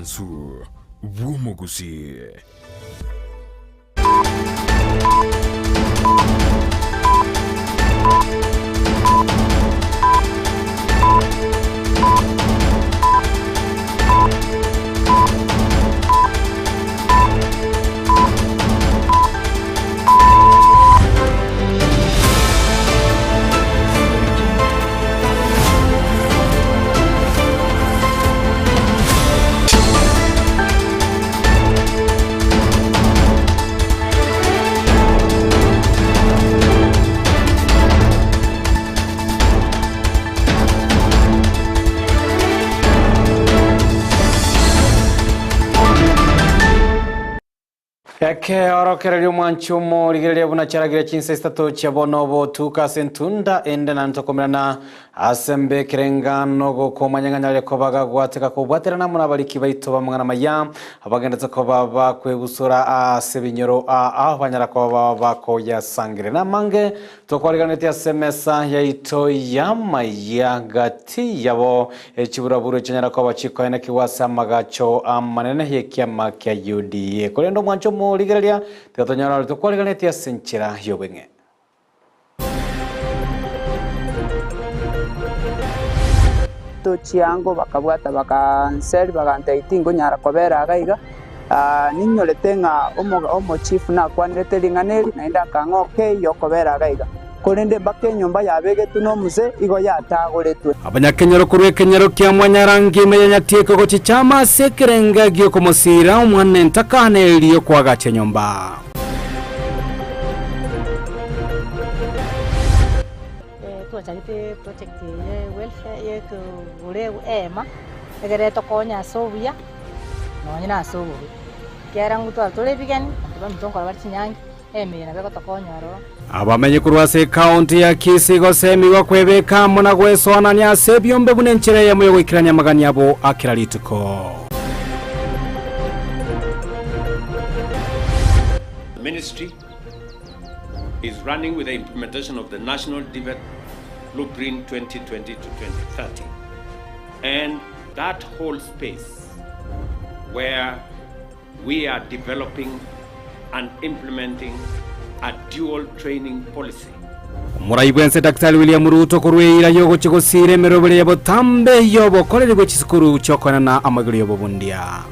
Mansu Wumogusi. Eke orokererio mwanchumo ligereria bunacharagira chinse stato chabonobo tuka sentunda ende na ntokomerana asembe kirengano gokomanyanganya lekobaga gwateka kubwaterana munabaliki baito bamwana maya abagendetse ko baba kwebusura asebinyoro aho banyara ko baba ko yasangire namange tokwarigana ya semesa yaito yamaya gati yabo echiburaburo cyanyara ko bachiko ene kiwasa magacho amanene yekyama kya UDA kolendo mwanchumo ligereria tetonyara tokwarigana ya senchira yobenge chiango bakabwata bakanseri baganta itingo nyara kobera gaiga ninyorete nga omo chief na kwanete linganeri naenda kangoke yokobera gaiga korende bakenyomba yabegetu no muze igo yatagoretwe abanyakenyero kurwe kenyero kya mwanyarangi menyanyatieko go chichama sekerenga gyo komosira umwane ntakane eliyo kwaga chenyomba charity project welfare ye ko ure ema egere to konya sobia no nyina sobo kyarangu to tole bigani bamtonko barchinyangi eme na beko to konya ro abamenye kurwase county ya Kisigo semiwa kwebeka mona gwesona nya sebyombe bunenchire ya muyo gwikiranya magani yabo akiralituko Ministry is running with the implementation of the National Blueprint 2020 to 2030, and that whole space where we are developing and implementing a dual training policy. Muraibwense Dr. William Ruto kurweira yogo chigosire merobere yabo tambe yobo kolerwe chisikuru chokona na amagiri yobo bundia.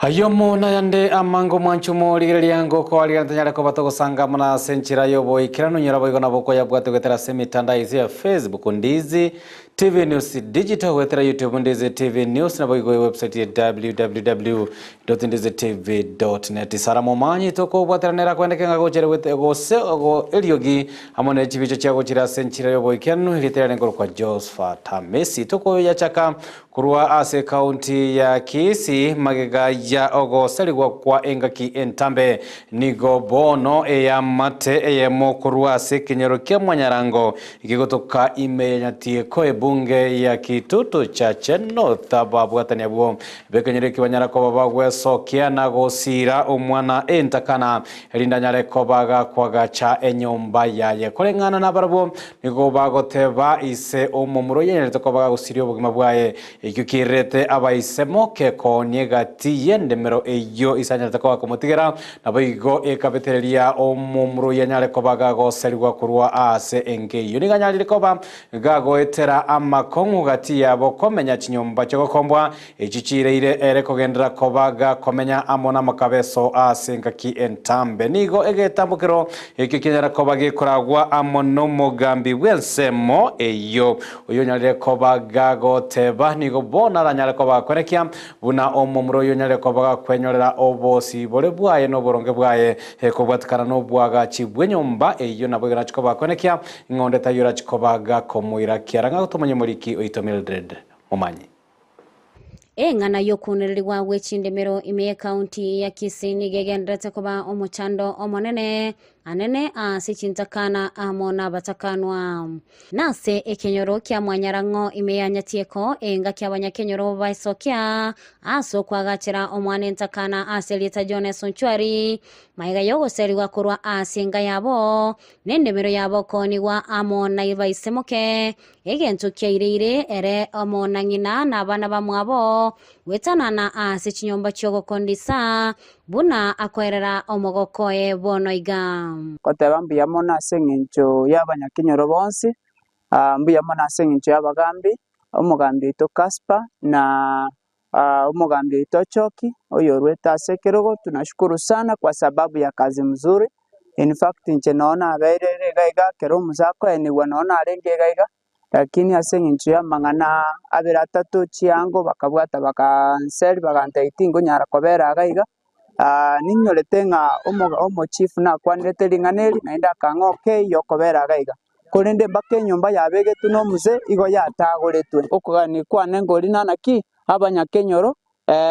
Hayomo na yande amango mwanchumo ligereria ngoko aliantanyara ko batoko sanga muna senchira yobo ikirano nyarabo igona boko yabwate gwetera semitanda izi ya Facebook ndizi TV News Digital wetera YouTube ndizi TV News na boigo website ya www.ndizitv.net saramo manyi toko bwatera nera kwendeka ngochere wete go eliogi amone chibicho chago chira senchira yobo ikirano litera ngoro kwa Josephat Messi toko yachaka kurwa ase county ya Kisii magega ya ogo saligwa kwa engaki entambe nigo bono eya mate eya mokurwa ase kenyero kya mwanyarango ikigotoka imenyatie ko ebunge ya Kitutu cha Cheno tababwatania bwo bekenyere kibanyara ko babagwe sokia na gosira omwana entakana elindanyare ko baga kwaga cha enyomba yaye kolengana na barabo nigo bagoteba ise omumuro yenere to ko baga gosirio bugima bwaye ikikirete abaisemo ke ko negati yendemero eyo isanyata ko akomutigera nabigo ekabetereria omumuro yanyare ko baga goserwa kurwa ase enge yuniganyarire ko ba gago etera amakongu gati yabo komenya chinyomba cyo kombwa echichireire ere kogendera ko baga komenya amona makabeso ase ngaki entambe nigo egetambukiro ekikinyara ko bagi kuragwa amono mugambi welsemo eyo uyonyarire ko baga goteba nigo bona ranyare ko bakorekia buna omumuro yonyare ko baga kwenyorera obosi bore bwaye no boronge bwaye ko bwatkana no bwaga chibwenyomba eyo nabwira chiko bakonekia ngonde tayura chiko baga komuira kiaranga utomenye muriki oito Mildred Momanyi ngana yokunererwa wechindemero ime county ya Kisii nigegendete koba omochando omonene anene ase chintakana amona batakanwa nase ekenyoro kia mwanyarango imeyanyatieko enga kia banyakenyoro baisokia aso kwagachira omwane ntakana ase lita Jones Onchwari maiga yogo seri wakurwa ase enga yabo nendemero yabo konigwa amona ibaisemoke egento kiaire ere amona ngina nabana bamwabo wetanana ase chinyomba chogo kondisa buna akwerera omogokoe bonoiga koteba mbiyamo nase eng'encho y'abanyakenyoro bonsi mbiyamo nase eng'encho y'abagambi omogambi oito Kaspa na omogambi oito Choki oyo rweta ase Kerogo. Tunashukuru sana kwa sababu ya kazi mzuri. In fact nche naona abairere gaiga kero muzako enigwa naona arenge gaiga, lakini ase eng'encho y'amang'ana abere atatu chiango bakabwata bakanseri baganta itingo nyara kobera gaiga. Ninyorete ng'a omo chief nakwanirete ring'aneri naenda kang'oke yokobera gaiga korende mpaka enyomba yabegetu nomuze igo yatagoretwe okogani kwane ngori nanaki abanyakenyoro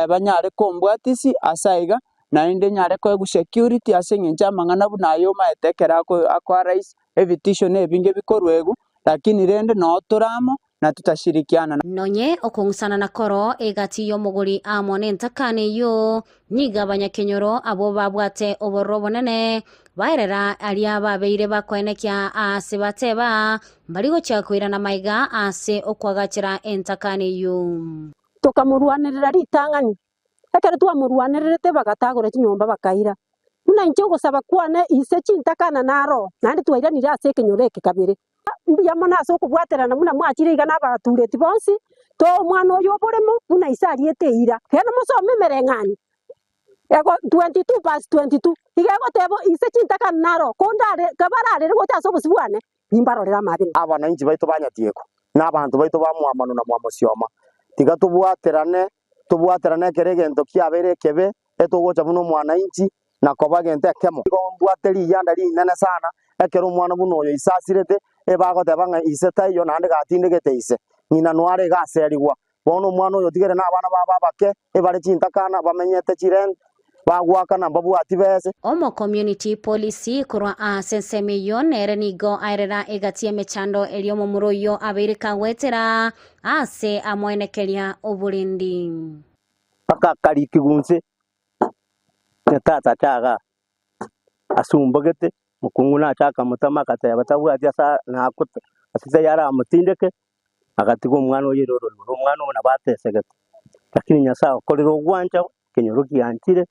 banyare kombwatisi ase iga naende nyare koegu security ase eng'encho amang'ana buna ayo maetekera akwa rais ebitisho nebinge bikorwegu, lakini rende no toramo na tutashirikiana nonye okongusana na koro egati yomuguri amone ntakane yo niga abanyakenyoro abo babwate oboro bonene bairera aria babeire bakwenekia ase bateba barigo chakwirana maiga ase okwagachira entakane yo tukamurwanirira ritang'ani ekere twamurwanirete bagatagora chinyomba bakaira muna inche gosaba kwane ise chintakana naro nandi twairanire ase ekenyoro eke kabere mbiyamo nase okobwaterana buna mwachire iga nabatureti bonsi to omwana oyo oboremo buna ise ariete ira kena mosome mereng'ani ego 22+22 iga egotebo ise chintakana naro kondare kabararere gote ase obosibwane nimbarorera amabere abananchi baitu banyatieko n'abantu baitu bamwamano na mwamosioma tiga tubwaterane kere gento kiabere kebe etugocha buno mwananchi na koba gento ekemo mbwateri yanda rinene sana ekero omwana buno oyo isasirete ebagoteba ng'a ise taiyo naende gatindegete ise ng'ina nware gaserigwa bono omwana oyo tigere n'abana baba abake ebare chintakana bamenyete chirent bagwakana mbabwati bese omo community policy kurwa asensemiyo nere nigo airera egatie mechando eliomo muroyo abirika wetera ase amwenekeria oburindi paka karikigunse netata chaga asumbagete mukunguna chaka mutama kateba tabwati asa nakuta asise yara amutindeke agatigo omwana oyeroro omwana ona batesegete lakini nyasa okorero gwanja kenyoro kiantire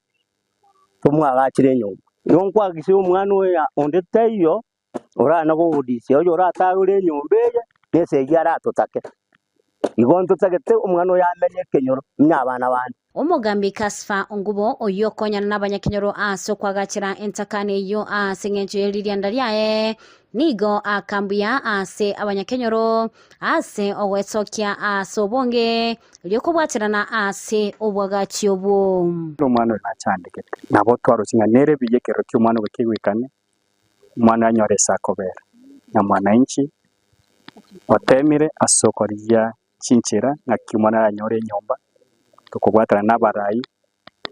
tumwagachire nyomba yonkwagishe omwana oya onde tayo orana gogudisi oyo oratagure nyomba eye nese yara atotake igonto tagete omwana oya amenye kenyoro nyabana bandi omogambi Kasfa ongubo oyokonyana n'abanyakenyoro ase kwagachira entakane yo ase ng'encho y'erianda ryae nigo akambuya ase abanyakenyoro ase ogwesokia ase obonge lyokobwaterana ase obwagachi obwo omwana oyo nachandikete nabo twarosing'anere biyekero ky'omwana oyo kigwikane omwana anyore sakobera na mwananchi otemire ase okoria chinchira ng'aki omwana anyore enyomba tukobwatana n'abarai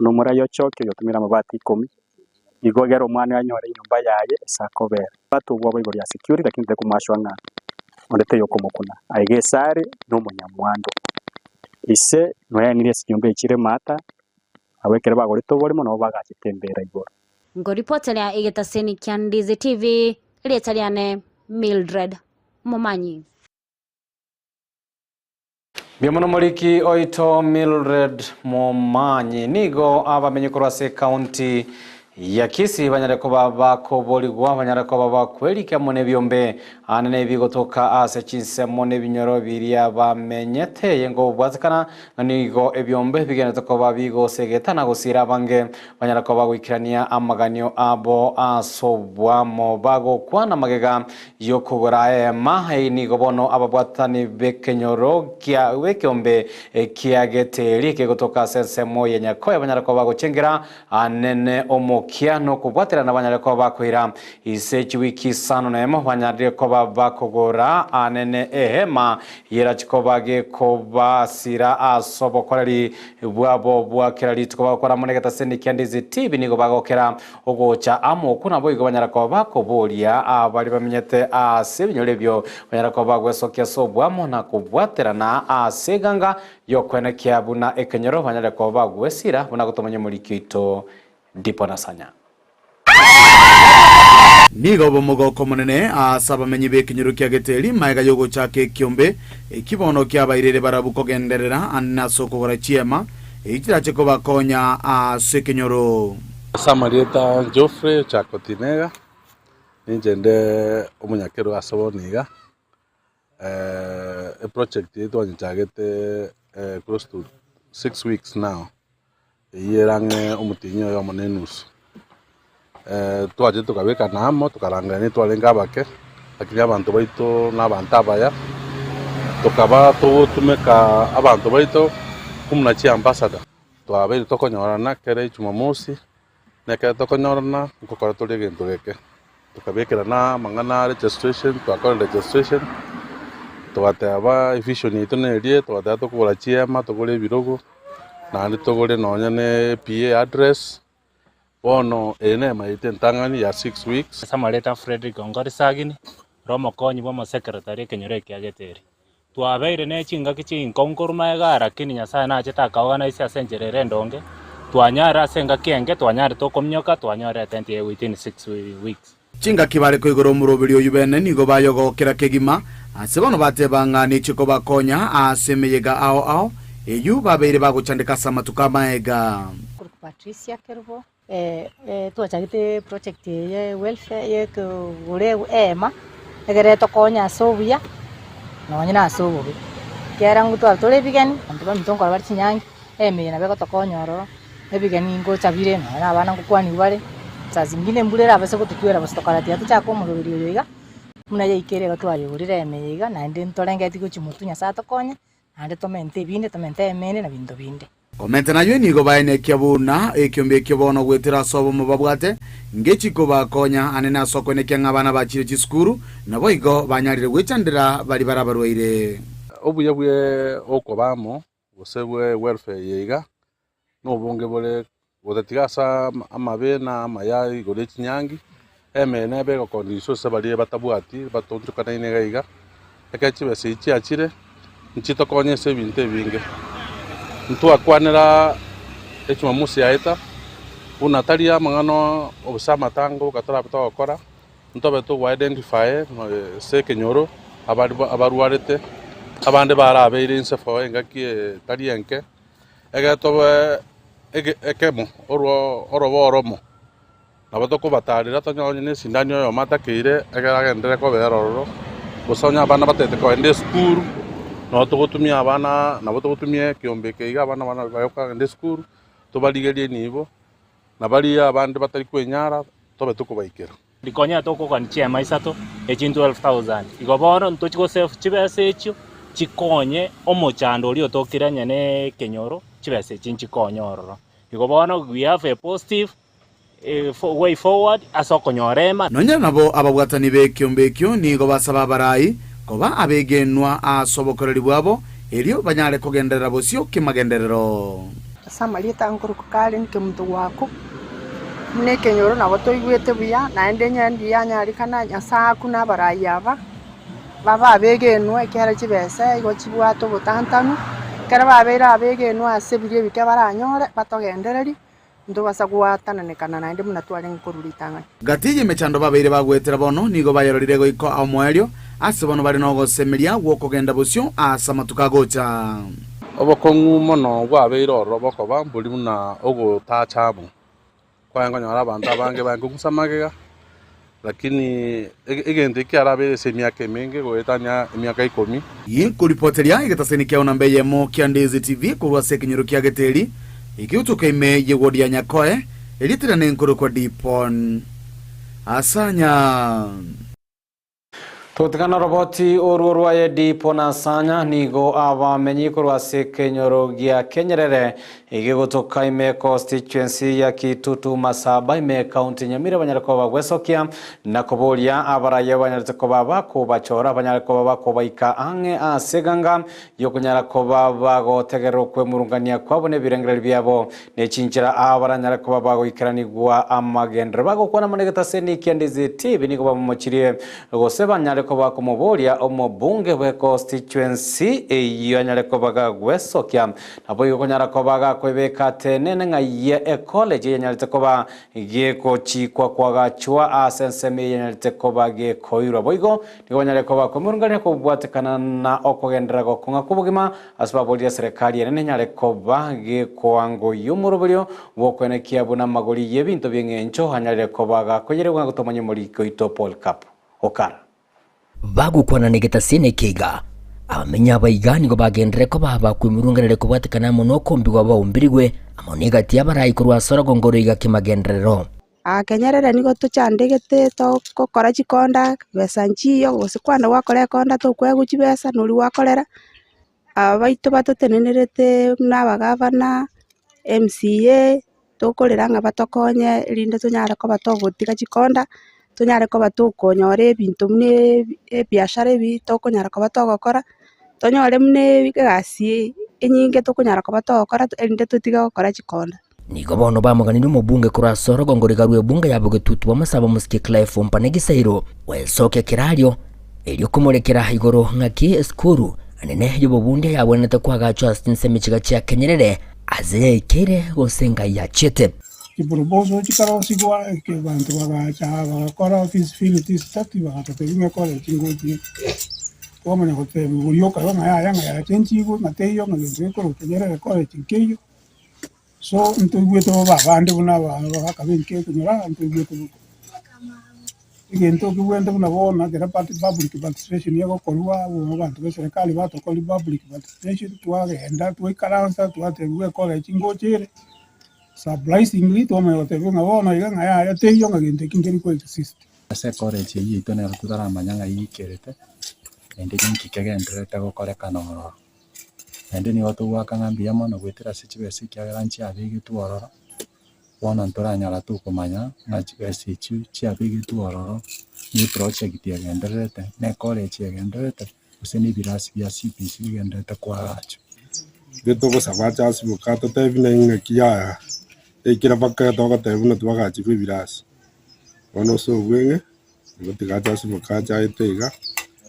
n'omurai ochoke yotumira amabati 10 igo gero omwana anyore enyomba yaye esakobera batubwa boigo ya security lakini tekumashwanga ondete yokomokuna aige sare n'omunyamwando ise noyanire sinyomba ekire mata abekere bagorito borimo nabo bagachitembera igoro ngoripotera egetaseni kya Ndizi TV leta lyane Mildred Momanyi Biomono moliki oito Mildred Momanyi nigo abamenye korwase county ya Kisii banyare koba bakoboligwa banyare koba bakwelika mone byombe anene bigotoka ase chinsemo ne binyoro biria bamenyete yengo bwazikana nigo ebyombe bigenda koba bigo segetana gusira bange banyare koba gwikirania amaganyo abo asobwamo bago kwana magega yokogora nigo bono ababwatani bekenyoro kia wekyombe kiagete like gotoka sensemo yenyako banyare koba gochengera anene omo mukia no kubwatira na banyare ko bakwira isechi wiki sano nemo banyare ko bakogora anene ehema yera chikobage ko basira asobokorari bwabo bwakirari tukobakora munegeta sendi kyandizi TV nigo bagokera ogocha amo kuna boigo banyara ko bakoboria abari bamenyete asebinyorebyo banyara ko bagwesokia sobwamo na kubwatira na aseganga yokwene kiabuna ekenyoro banyare ko bagwesira buna gutomanya muri kito ndipo nasanya nigo bomugoko munene asaba menyi bekinyuru kya geteri maiga yogo chake kiombe kibono kya bairere barabuko genderera anasoko gora chiema ikira cheko bakonya asekenyoro Samarieta Geoffrey Chakotinega ninjende umunyakero asaboniga a project yetu anyagete close to 6 weeks now yerange umutinyo yo monenus twaje tukabeka namo tukarangane twalenga bake akiri abantu baito n'abantu abaya tukaba tumeka abantu baito kumna chi ambassador twabere tokonyorana kere Jumamosi neke tokonyorana kokora tolege ntogeke tukabekera na mangana registration twakora registration twataba vision yetu nerie twataba tukora chiema tukore birogo nandi tugore nonyane PA address bono ene maite ntangani ya 6 weeks. Samareta Frederick Ongori Sagini Romo konyi bwa secretary kenyore kya geteri twabeire ne chinga kichi konkurma gara kini nyasaye na cheta ka organize asenjerere ndonge twanyara senga kenge twanyara tokomnyoka twanyara tenti within 6 weeks chinga kibare ko igoro murobiri oyubene nigo bayogokera kegima asebono batebanga ni chiko bakonya asemeyega ao eyu babeire baguchandika samatuka maega Patricia Kerbo twachagite project ye welfare ye kure ema egere tokonya sobia nonyina sobubi kerangu tole bigani antuba mitongo bari chinyangi na beko tokonyoro ebigani ngo chabire na abana kukwani bale saa zingine mbulera abase kutukwera bastokarati atuchako murubiri yoiga muna yeikere gatwari urire emeiga na ndi ntolengeti kuchimutunya saa tokonya ande tomente binde tomente emene na bindo binde komente nayo nigo baene kyabuna ekyombe kyobono gwetera sobo mubabwate ngechiko bakonya anene asoko ne kyanga bana bachire chiskuru nabo igo banyarire gwechandira bari barabarwaire obuye bwe okobamo gusebwe welfare yeiga no bonge bole bodatigasa amabena amayayi gore chinyangi emene bego conditions sabali batabwati batontukana inega iga ekechibe sichi achire nchito konye se binte binge ntu akwanera Jumamosi yaita unataria mangano obusama tango katora bitokora ntobe to identify se kenyoro abaruarete abande barabeire insefo engaki tarienke egatobe ekemo oromo nabatoko batarira tonyone sindanyo yo matakire egaragendere ko beroro busonya abana batete ko ende school no tugutumia abana nabo tugutumie kiombe keiga abana bayoka ende school tobaligerie nibo nabali abande batari kwenyara tobe tukubaikira dikonya toko kan chema isato echintu 12000 igoboro ntochiko save chibese echo chikonye omochando rio tokiranya ne kenyoro chibese chinchi konyororo igoboro we have a positive way forward asokonyorema nonya nabo ababwatani be kyombekyo nigo basaba barai koba abegenwa asobokoreri bwabo elio banyare kugenderera bosio kimagenderero Samarieta Nkuruko kali nke mtu wako mne kenyoro nabo toigwete buya naende nyandi yanyari kana nyasaku na barayaba baba abegenwa ekera chibese igo chibwato butantanu kera babera abegenwa asebirie bike baranyore batogendereri ndo basagwatana nekana naende munatware nkururitanga gatije mechando babeire bagwetera bono nigo bayarorire goiko amwelio asebono bari no gosemeria gwokogenda bosio asamatuka gocha obokongu mono gwabeire oroboko bambuli muna ogo tachabu kwango nyara abantu abange bangukusamagega lakini egende kiarabe se miaka mingi goetanya miaka 10 yinkuripoteria igetasenikia onambeye mo Kiandezi TV kurwa sekinyoro kya geteri ikiutuka ime yegodia nyakoe elitirane nkuru kwa dipon asanya Tutikana roboti ururwa yedi pona sanya nigo abamenyi kurwa sekenyoro gia kenyerere igigotoka ime constituency ya Kitutu Masaba ime county Nyamira banyarako bagwesokia na kubolia abaraye banyarako bako bachora banyarako bako baika ange aseganga yokunyarako bago tegero kwe murungania kwabone birengere byabo nechinchira abaranyarako bago ikaranigwa amagendere bago kwana manegeta seni kendize TV niko bamuchirie goseba nyarako bako mubolia omobunge we constituency iyo nyarako baga gwesokia nabo yokonyarako baga kwebeka tenene ngaiye college yenyalite koba geko chikwa kwagachwa asenseme yenyalite koba geko iro boigo nigonyale koba komurungane ko bwatekana na okogendera gokunga kubugima asbabolia serikali yenene nyale koba geko ango yumurubulyo wokwenekia buna magoli yebinto byengencho hanyale koba gakoyerwa gutomanya muri koito Paul Cup okara bagukwana negeta sene kega abamenya abaigani ngo bagendere ko baba kwimurunganire kubatikana muno kombigwa baumbirigwe amoniga tia barayi kurwa sorogo ngoro igakimagenderero Kenyerere nigo tuchandegete to kokora chikonda besa nchiyo gosikwana wakore konda to kweguchi besa nuri wakorera abaitu batutenenerete n'abagavana MCA tokorera nga batokonye rinde tunyare ko batogotika chikonda tunyare ko batokonyore ebintu mune ebiashara bi tokonyara ko batogokora tonyore mune gasi enyinge tokonyara ko batogokora rinde tutiga gukora chikonda nigo bono bamuganire umubunge kura sorogo ngorigarwe bunge yabuge tutu bamusaba musike Clive Mpanegisairo wesoke kiralyo elyo kumurekera igoro ngaki skuru anene y'ubunde yabonete kwagacho asinsemichiga cya Kenyerere azekere gosenga yachete Iproposo chikaro sigwa ke bantu bagakora facilities tati bagatetinga kore chingoji komanya kote buyoka ngaya chenchigo mateyo ngeze ko Kenyerere kore chinkeyo so ntugweto babande buna bakabenke kunyura ntugweto igento kugwenda buna bona kera public participation yako korwa abantu be serikali bato ko public participation twagenda twikaransa twateguye kore chingojere surprisingly tome otebunga bona iganga ya teyo ngagende kingeri ko exist ase college yito ne rutara manyanga yikerete ende kinkikenderete gokorekana oro ende ni watu wakangambia mono gwetera sichibese kyaranchi abigi tuororo bona ntoranyara tukumanya ngachibese chu chiabigi tuororo ni project yagenderete ne college yagenderete useni birasi bya CPC yagenderete kwa gacho beto go sabacha sibukato tebina inga kiya ekira bakka toga tebuna twagachi birasi ono so gwenge gotigacha sibukacha etega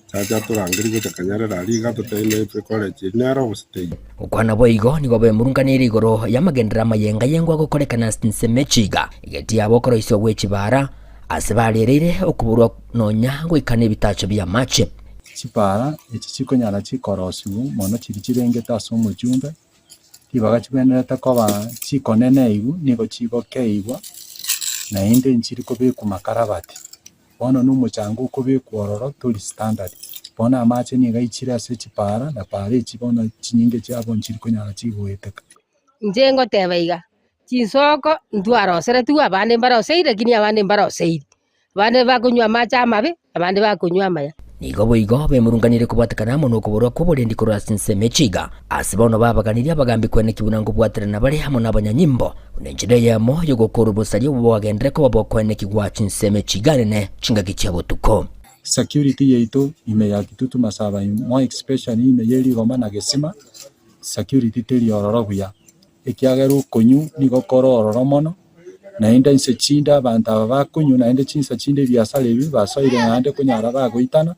chacha turangiri go Kanyarara liga totene college nero gustei ukwana boigo nigo bemurunganire igoro yamagendera mayenga yengwa gukorekana sinsemechiga igeti abokoro iso gwechibara asibarerere okuburwa nonya gwikana ebitacho bya mache chipara echi chikonyara chikorosibu mono chiri chirengeta asomo jumbe kibaga chibenereta koba chikonene igu nigo chigokeigwa na inde nchiri kobeku makarabati bono n'umuchango kubikwororo turi standard bona amache niga ichira ase chipara na pare chibona chinyinge cyabo nchiri konyara chigweteka njengo tebaiga chisoko ndwarosere tu abande mbaroseire kini abande mbaroseire abande bakunywa amache amabe abande bakunywa amaya nigo boigo bemurunganire kubatakana muno kuburwa kuburendi kurwa sinsemechiga asibono babaganiria bagambi kwene kibunango bwaterana bari hamwe n'abanyanyimbo unenjire yamo yo gukora ubusari bubagendere ko babokwene kigwa sinsemechiga ne chingagi cyabotuko security yeito ime ya Kitutu Masaba mo especially ime yeri goma na gesima security teri ororo buya ekiagero konyu nigo kororo mono na inda inse chinda banta bakunyu na inda chinsa chinde biasara ibi basoire ngande kunyara bagoitana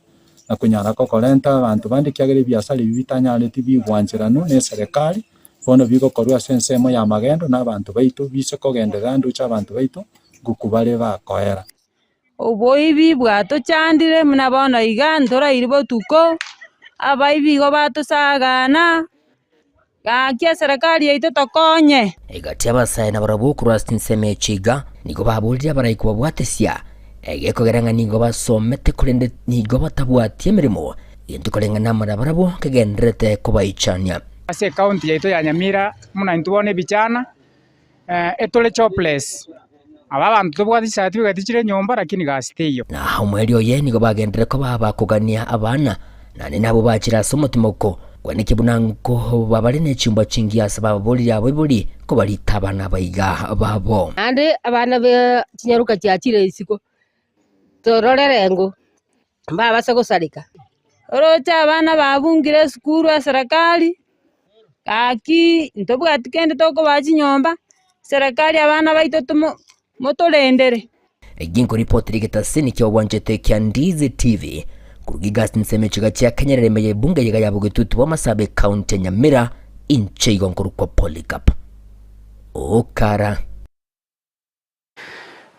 na kunyara ko kolenta abantu bandi kyagere biasara ibi bitanyare tibi gwanjirano ne serikali bono bigo korwa sensemo ya magendo na abantu baito bise kogendera nducha abantu baito gukubare bakoera oboibi bwato chandire muna bono igantora iribo tuko abaibigo batusagana gakia serikali yaito tokonye igati abasaye na barabu kurwa sinsemechiga nigo babulira barayikuba bwatesia egeko geranga nigo basomete kurende nigo batabwatie mirimo into korenga namara barabu kegenderete kubaichania ase county yaito ya Nyamira muna ntubone bichana etole jobless aba bantu tobwati certificate chire nyomba lakini gasiteyo na umweli oye nigo bagendere ko baba kugania abana nane nabo bakira somotimoko kwanike bunanko babali ne chumba chingi asaba boli abo boli ko bali tabana baiga babo ande abana be kinyaruka cyakire isiko tororerengo baba se gusarika orocha abana babungire skuru ya serikali aki ntobwati kende toko bachinyomba serikali abana baito motolendere eginko report rigetasini kyo wanjete kya Ndizi TV kurugigas nseme chiga cha Kenyerere meye bunge yiga yabugetutu wa Masabe County Nyamira inche igonguru kwa Polycarp Okara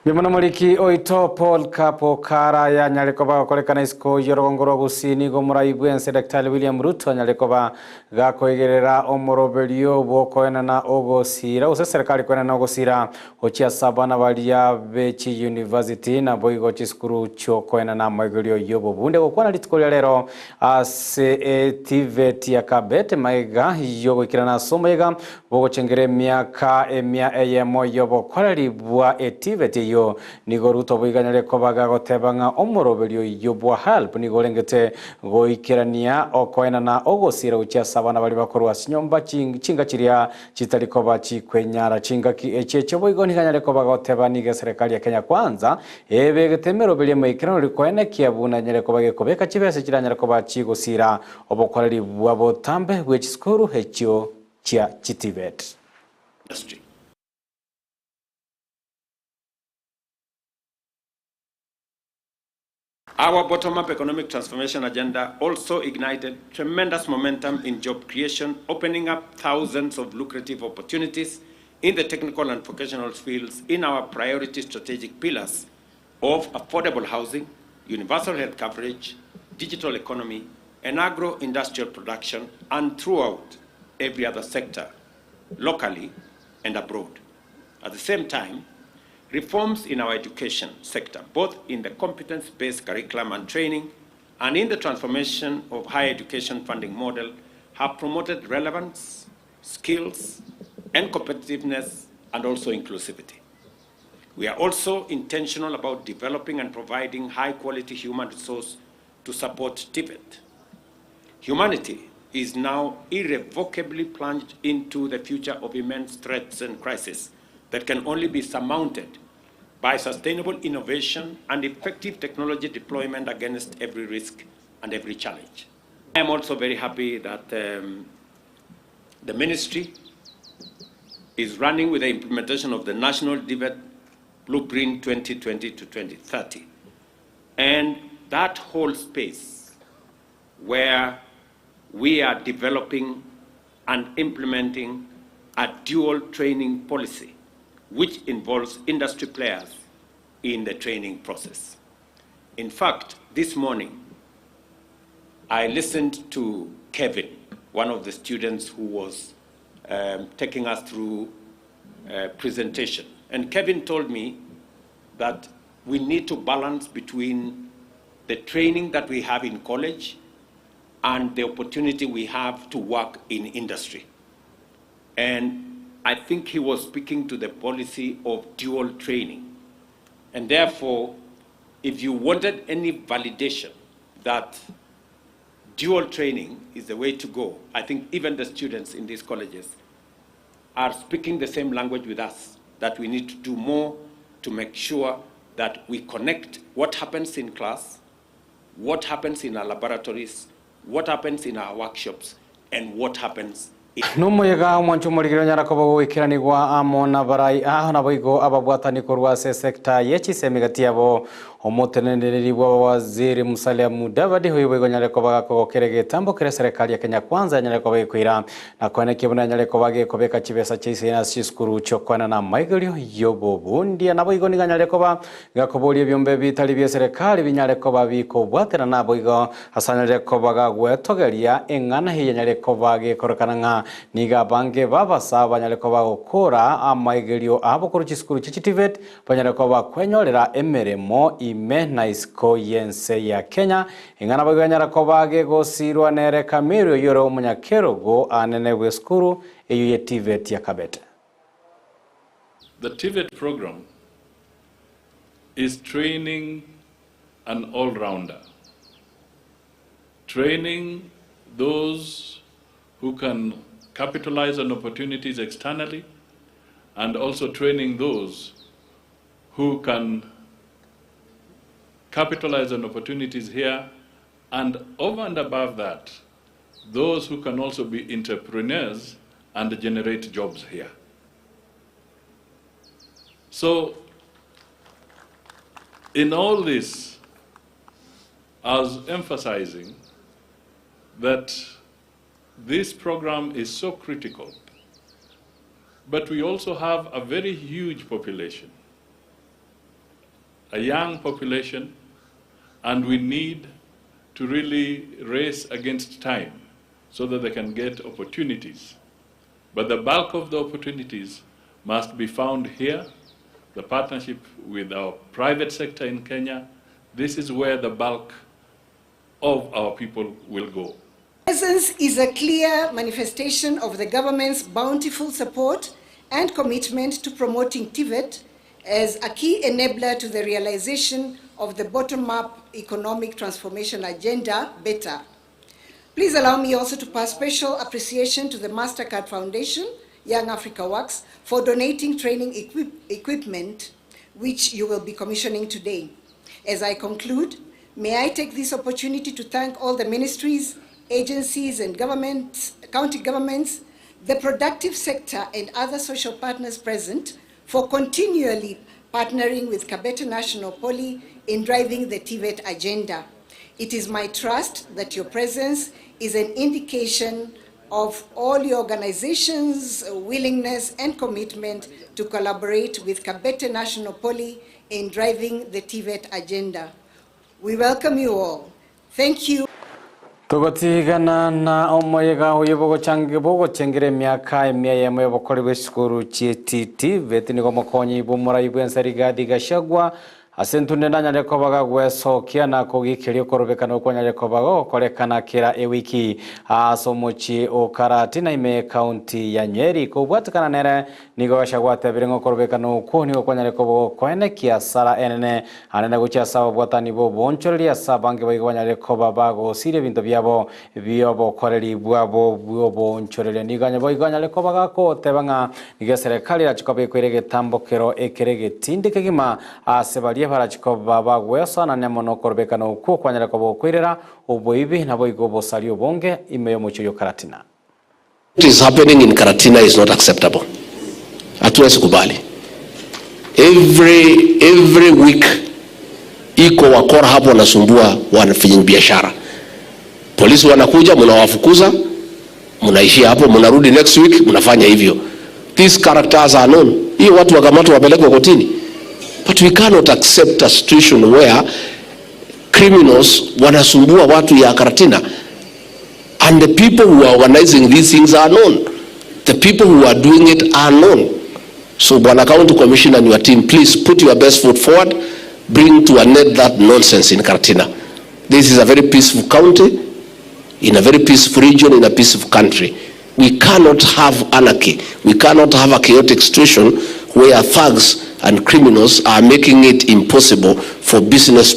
Bimana muliki oito Paul Kapo Kara ya Nyarekoba kolekana isko yorongoro gusini go muraibwense Dr. William Ruto Nyarekoba gakoigerera omorobelio bokoena na ogosira use serikali kwena na ogosira ochia sabana balia bechi university na boigo chiskuru cho koena na maigulio yobo bunde gokwana litikolia lero ase TVET ya Kabete maiga yogo ikirana somo yega bogo chengere miaka emia eyemo yobo kwali bwa TVET yo nigo Ruto boiganyare ko bagagotebanga omoroberio yobwa help nigo lengete goikirania okoena na ogosira uchia sabana bali bakorwa sinyomba chinga chiria chitaliko bachi kwenyara chinga ki echeche boigo niganyare ko bagoteba nige serikali ya Kenya kwanza ebegetemero beli maikirano likoene kiabuna nyare ko bagekobeka chibese kiranyare ko bachi gosira obokoreri bwabo tambe bwechiskuru hechio chia TVET. Our bottom-up economic transformation agenda also ignited tremendous momentum in job creation, opening up thousands of lucrative opportunities in the technical and vocational fields in our priority strategic pillars of affordable housing, universal health coverage, digital economy, and agro-industrial production, and throughout every other sector, locally and abroad. At the same time, reforms in our education sector, both in the competence-based curriculum and training and in the transformation of higher education funding model, have promoted relevance, skills, and competitiveness, and also inclusivity. We are also intentional about developing and providing high-quality human resource to support TVET. Humanity is now irrevocably plunged into the future of immense threats and crises that can only be surmounted by sustainable innovation and effective technology deployment against every risk and every challenge. I am also very happy that the ministry is running with the implementation of the National TVET Blueprint 2020 to 2030. And that whole space where we are developing and implementing a dual training policy which involves industry players in the training process. In fact, this morning, I listened to Kevin, one of the students who was taking us through a presentation. And Kevin told me that we need to balance between the training that we have in college and the opportunity we have to work in industry. And I think he was speaking to the policy of dual training. And therefore, if you wanted any validation that dual training is the way to go, I think even the students in these colleges are speaking the same language with us, that we need to do more to make sure that we connect what happens in class, what happens in our laboratories, what happens in our workshops, and what happens Numuyega mwanchu muligiro nyarakobo ikiranigwa amona barai aho naboigo ababwatani korwa se sector yechi semigati yabo omoteneneri bwa waziri Musalia Mudavadi hoyibo nyarakoba ko kerege tambo kere serikali ya Kenya kwanza nyarakoba ikwira na kwane kibuna nyarakoba ge kobeka chibesa chise na siskuru chokwana na maigelio yobo bundi naboigo ni nyarakoba gakoboli byombe bitali bya serikali binyarekoba biko bwatera naboigo hasanyarakoba gagwetogeria engana hiye nyarakoba ge korokana niga bange baba saba nyalekoba gukora amaigelio abo kuruchiskuru chichitivet banyalekoba kwenyorera emeremo ime na isko yense ya Kenya ingana baganyara kobage gosirwa nere kamirio yoro umunyakero go anene weskuru eyu ye TVET ya Kabete. The TVET program is training an all-rounder. Training those who can capitalize on opportunities externally, and also training those who can capitalize on opportunities here, and over and above that, those who can also be entrepreneurs and generate jobs here. So, in all this, I was emphasizing that this program is so critical, but we also have a very huge population, a young population, and we need to really race against time so that they can get opportunities. But the bulk of the opportunities must be found here, the partnership with our private sector in Kenya. This is where the bulk of our people will go. Presence is a clear manifestation of the government's bountiful support and commitment to promoting TVET as a key enabler to the realization of the bottom-up economic transformation agenda, BETA. Please allow me also to pass special appreciation to the MasterCard Foundation, Young Africa Works, for donating training equipment, which you will be commissioning today. As I conclude, may I take this opportunity to thank all the ministries, agencies, and county governments, the productive sector, and other social partners present for continually partnering with Kabete National Poly in driving the TVET agenda. It is my trust that your presence is an indication of all your organizations' willingness and commitment to collaborate with Kabete National Poly in driving the TVET agenda. We welcome you all. Thank you. Tugotigana na omoyega uyobogo change bogo chengere miaka emia ya moyo bokori bw'esukuru chietiti veti nigo mokonyi ibumura ibwensari gadi gashagwa asentunde nanyare kobaga gwesokia na kugikiri korobekana okonyare kobago korekana kira ewiki asomochi okarati na ime county ya Nyeri kubwatukana nere nigo gashagwa tebirengo korobekana okoni okonyare kobago koene kiasara enene anene gucha saba bwatani bo bonchoria sabange bayigonyare kobabago sire bintu byabo byobo koreri bwabo bonchoria niganya bayigonyare kobaga ko tebanga niga serikali rachikobe kwirege tambokero ekerege tindike gima asebali barachiko baba gwesana nemono korbekana uko kwanyara ko kwirera oboibi nabo igobo salio bonge imeyo mucho yo Karatina. What is happening in Karatina is not acceptable. Hatuwezi kubali. Every week iko wakora hapo wanasumbua wanafanya biashara. Polisi wanakuja, mnawafukuza, mnaishia hapo, mnarudi next week mnafanya hivyo. These characters are known. Hiyo watu wakamatwa wapelekwe kotini. But we cannot accept a situation where criminals wanasumbua watu ya Karatina, and the people who are organizing these things are known. The people who are doing it are known. So Bwana County Commissioner and your team, please put your best foot forward, bring to an end that nonsense in Karatina. This is a very peaceful county, in a very peaceful region, in a peaceful country. We cannot have anarchy. We cannot have a chaotic situation where thugs and criminals are making it impossible for business.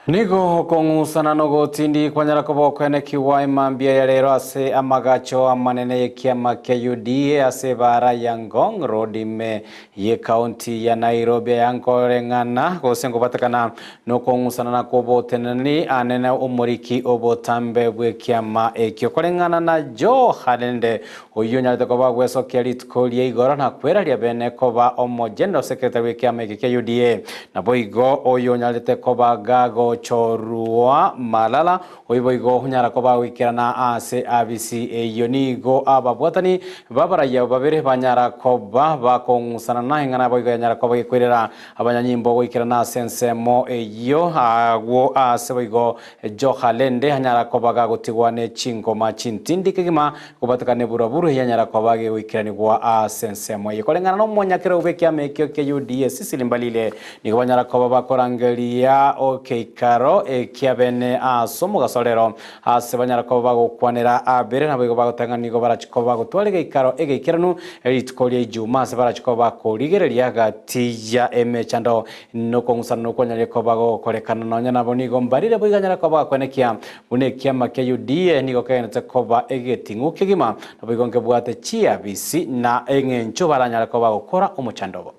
Nigo kongusana nogo tindi kwanyara kobo kwene kiwa imambia ya lero ase amagacho amanene kiama kia UDA ase bara Yangong Road ime ye county ya Nairobi yankorengana gosengo batakana no kongusana na kobo tenani anene umuriki obo tambe bwe kiama ekyokorengana na jo halende oyunya koba gweso kialit kolie igoro na kwera lia bene koba omo general secretary kiama kia UDA na boigo oyunya koba gago chorua malala oiboigo hunyara koba wikirana ase abisi eyonigo ababwatani babaraya babere banyara koba bakongusana na ngana boigo nyara koba ikwirira abanyanyimbo wikirana sensemo eyo agwo ase boigo johalende hanyara koba gagotigwane chingoma chintindikigima kubatakane buraburu yanyara koba ge wikirani gwa asensemo yikolengana no monyakero ubekia mekyo ke UDA sisilimbalile ni banyara koba bakorangelia okeka ikaro ekiabene asomo gasorero asebanyara ko bagokwanera abere nabo igo bagotanganigo barachiko bagotwariga ikaro egeikiranu eritkoria ijuma se barachiko bakorigereria gati ya emechando no kongusana no kwanyare ko bagokorekana nonya nabo nigo mbarire boiganyara ko bagakwenekia bunekia make UDA nigo kenete ko ba egetingu kigima nabo igo ngebwate chia bisi na engencho baranyara ko bagokora omochandobo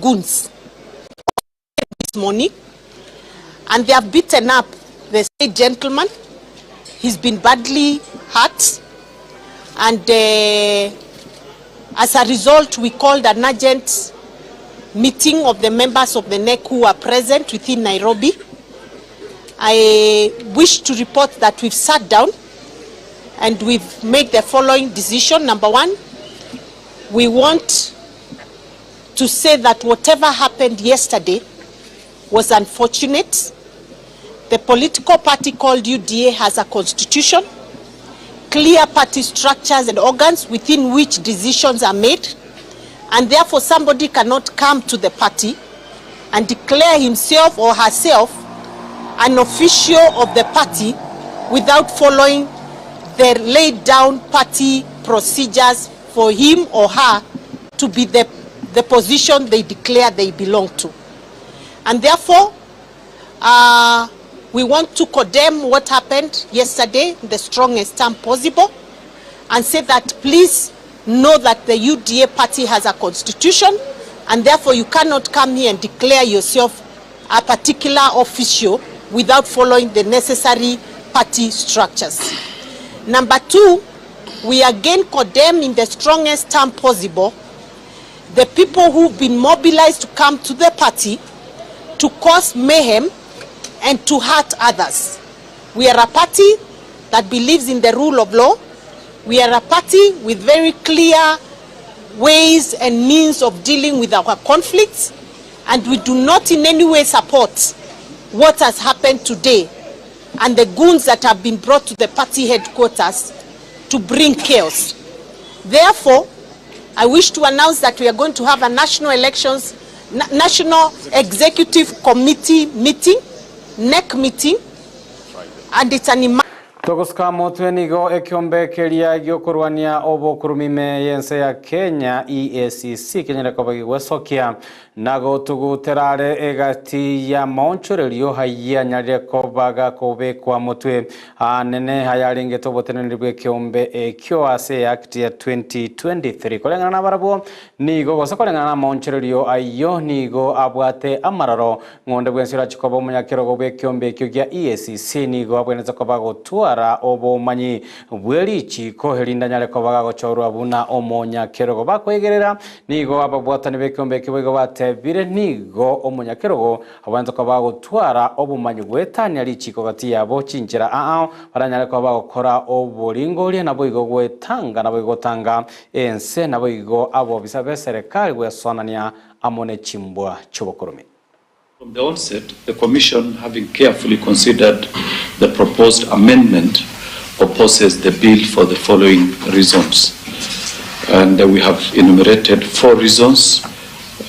goons this morning, and they have beaten up the state gentleman. He's been badly hurt, and as a result, we called an urgent meeting of the members of the NEC who are present within Nairobi. I wish to report that we've sat down and we've made the following decision. Number one, we want to say that whatever happened yesterday was unfortunate. The political party called UDA has a constitution, clear party structures and organs within which decisions are made, and therefore somebody cannot come to the party and declare himself or herself an official of the party without following the laid down party procedures for him or her to be the position they declare they belong to. And therefore, we want to condemn what happened yesterday in the strongest term possible and say that please know that the UDA party has a constitution, and therefore you cannot come here and declare yourself a particular official without following the necessary party structures. Number two, we again condemn in the strongest term possible the people who've been mobilized to come to the party to cause mayhem and to hurt others. We are a party that believes in the rule of law. We are a party with very clear ways and means of dealing with our conflicts, and we do not in any way support what has happened today and the goons that have been brought to the party headquarters to bring chaos. Therefore, I wish to announce that we are going to have a national executive committee meeting, NEC meeting, and it's an Togoska motwenigo ekiombe keria gyokurwania obo kurumime yense ya Kenya EACC Kenya kobagi wesokia nago tuguterare egati ya monchorerio hayya nyarire kobaga kobe kwa motwe nene hayaringe tobotenenirwe kiombe ekyo ase act ya 2023 kolengana na barabo nigo gosokolengana na monchorerio ayo nigo abwate amararo ngonde bwensira chikobo munyakero gobe kiombe ekyo gya EACC nigo abweneza kobago tua obo manyi bweli chiko herinda nyale ko baga gochorwa buna omonya kerogo bakwegerera nigo ababwatani bekombe kibigo batebire nigo omonya kerogo abanza ko bago twara obumanyi bwetani ali chiko gati yabo chinjira baranyale ko bago kora oboringoli nabo igo gwetanga nabo igo tanga ense nabo igo abo bisabe serikali gwesonania amone chimbwa chobokorome. From the onset, the Commission, having carefully considered the proposed amendment, opposes the bill for the following reasons. And we have enumerated 4 reasons.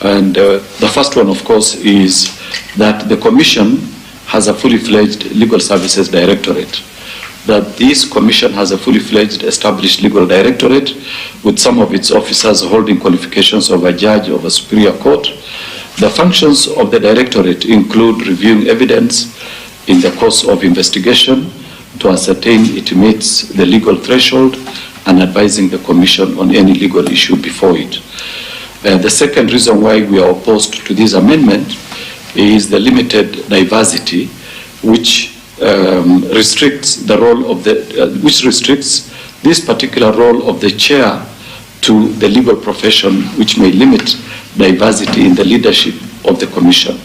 And the first one, of course, is that the Commission has a fully fledged legal services directorate. That this Commission has a fully fledged established legal directorate with some of its officers holding qualifications of a judge of a superior court. The functions of the Directorate include reviewing evidence in the course of investigation to ascertain it meets the legal threshold and advising the Commission on any legal issue before it. The second reason why we are opposed to this amendment is the limited diversity which restricts the role of this particular role of the chair to the legal profession, which may limit diversity in the leadership of the Commission.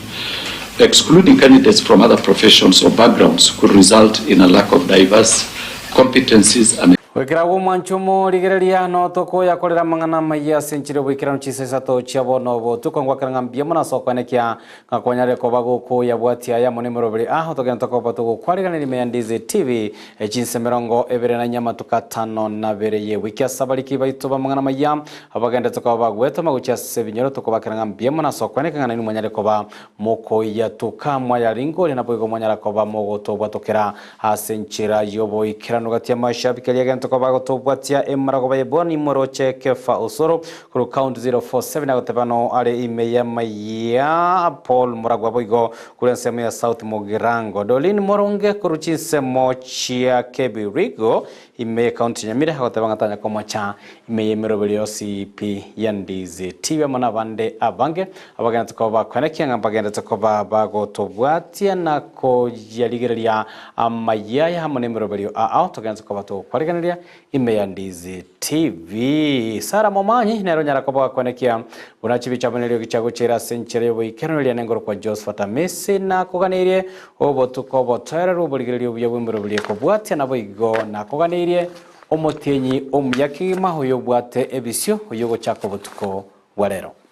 Excluding candidates from other professions or backgrounds could result in a lack of diverse competencies and wekera mwanchumo ligereria no toko ya kolera mangana maya senchire wekera nchise sato chiabo no bo tukongwa karangambia mona sokwanekia ngakonyare ko baguko ya bwatia ya monemero bali aho togenda ko batugo kwarigana ni meyandize TV echinse merongo ebere na nyama tukatano na bereye wikia sabaliki baituba mangana maya abagenda toko bagweto magucha sebinyoro toko bakarangambia mona sokwaneka ngana ni mwanyare ko ba moko ya tukamwa ya ringo na boigo mwanyara ko ba mogoto bwatokera asenchira yobo ikirano gatia mashabiki ya toko bago tobwatia emarago bayeboni moroche kefa osoro kuru count 047 agotebano ale imeya maya Paul Muragwa boigo kurensemo ya South Mugirango Dolin Moronge kuruchinse mochia Kebirigo ime count nyamire agotebanga tanya komacha ime merobelio CP yandize TV mana bande abange abagenda toko bakwaneki ngambagenda toko bago tobwatia nako yaligereria amaya ya hamone merobelio a togenda toko bato kwariganira imeyandize TV Sara Momanyi nero nyara koba kwanekia unachibi chabonelio kichago chera senchire yo ikenolya nengoro kwa Josephat Messi na koganirie obo tukobo tayara rubuligirio byabumbiro bulie kobwatia nabo igo na koganirie omotenyi omuyakima hoyo bwate ebisyo hoyo chako butuko warero